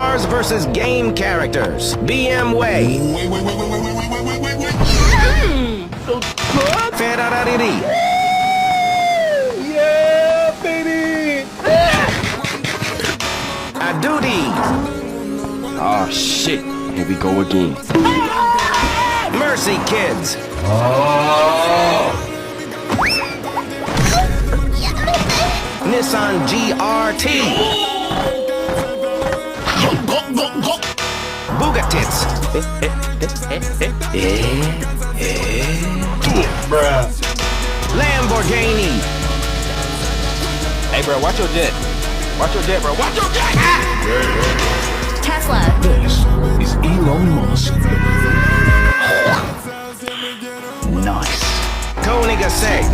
Cars versus game characters. BMW. Ferrari. Yeah, baby! A duty. Oh, shit. Here we go again. Mercy Kids. Nissan GRT. Bugatits. Bruh. Lamborghini. Hey, bro, watch your jet. Watch your jet, bro. Watch your jet! Tesla. This is Elon Musk. Nice. Koenigsegg.